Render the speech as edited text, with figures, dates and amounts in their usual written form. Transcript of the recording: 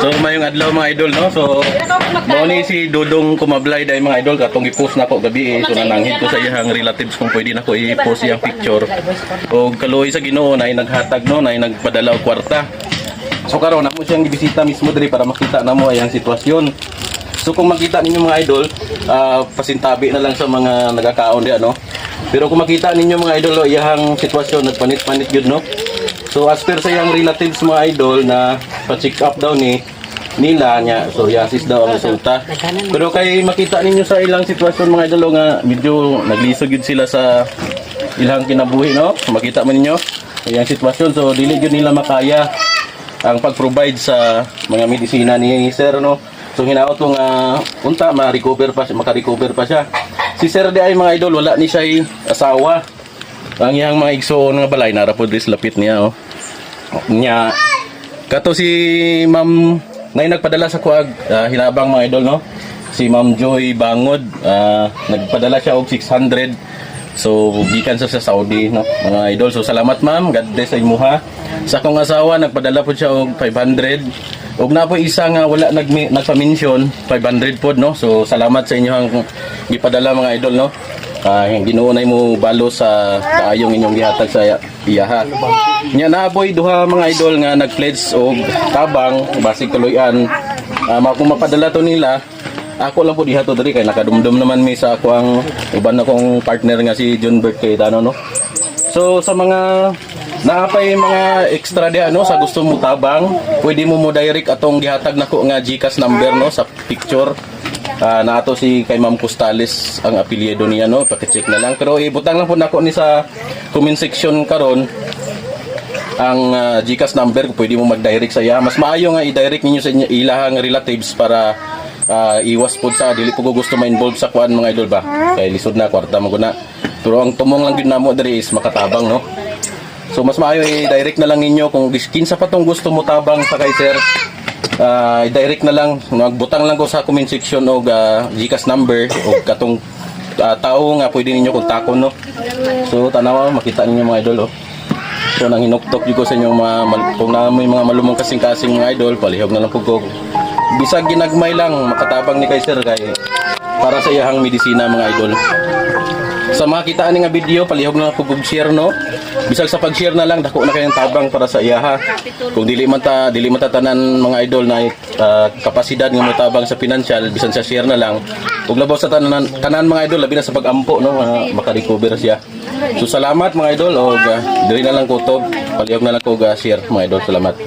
So mayong adlaw mga idol no. So mao ni si Dudong kumablay dai mga idol katong i-post nako gabi so nananghid ko sa iyang relatives kung pwede nako i-post iyang picture. O kaluoy sa Ginoo na naghatag no, na nagpadala og kwarta. So karon namo siyang gibisita mismo diri para makita namo ayang sitwasyon. So kung makita ninyo mga idol, pasintabi na lang sa mga nagakaon diyan no. Pero kung makita ninyo mga idol iyang sitwasyon nagpanit-panit gyud no. So as per sa iyang relatives mga idol na pa-check up daw nila niya psoriasis daw ang resulta. Pero kay makita ninyo sa ilang sitwasyon mga idol nga medyo naglisod gyud sila sa ilang kinabuhi no. Makita man ninyo iyang sitwasyon so dili gyud nila makaya ang pag-provide sa mga medisina ni sir no. So hinaot ko nga unta ma-recover pa siya, maka-recover pa siya. Si sir di ay mga idol wala ni siya asawa. Ang iyang mga igsoon nga balay nara pod dis lapit niya oh. Nya kato si Ma'am nay nagpadala sa kuag hinabang mga idol no. Si Ma'am Joy Bangod nagpadala siya og 600. So gikan sa Saudi no mga idol. So salamat ma'am, God bless sa imuha. Sa akong asawa nagpadala po siya og 500. Og na po isa nga wala nagpa-mention 500 pod no. So salamat sa inyo ang gipadala mga idol no. Ginoo nay mo balo sa kaayong inyong gihatag sa iyaha. Nya naaboy duha mga idol nga nag-pledge og tabang basig tuluyan. Kung mapadala to nila ako lang po diha to diri kay nakadumdum naman mi sa ako ang uban akong partner nga si John Bert kay Tano no. So sa mga naapay mga extra di ano sa gusto mo tabang, pwede mo direct atong gihatag nako nga GCash number no sa picture. Na ato si kay Ma'am Costales ang apelyido niya no, paki-check na lang. Pero ibutang lang po nako ni sa comment section karon ang GCash number kung pwede mo mag-direct sa iya. Mas maayo nga i-direct ninyo sa ilahang relatives para iwas po sa dili po gusto ma-involve sa kuan mga idol ba. Kay lisod na kwarta mo guna. Pero ang tumong lang gyud namo diri is makatabang no. So mas maayo i-direct na lang ninyo kung kinsa pa tong gusto mo tabang sa kay sir. I-direct na lang, magbutang lang ko sa comment section og GCash number o katong tao nga pwede ninyo kontakon no. So tanaw makita ninyo mga idol oh. So nang hinuktok ko sa inyo kung na may mga malumong kasing-kasing mga idol, palihog na lang po ko. Bisag ginagmay lang makatabang ni kay sir kay para sa iyang medisina mga idol. Sa mga kitaan nga video, palihog na po share no. Bisag sa pag-share na lang dako na kayong tabang para sa iyaha. Kung dili man ta tanan mga idol na kapasidad nga motabang sa financial, bisan sa share na lang. Ug labaw sa tanan mga idol labi na sa pag-ampo no, maka-recover siya. So salamat mga idol og diri na lang ko to, palihog na lang ko share mga idol. Salamat.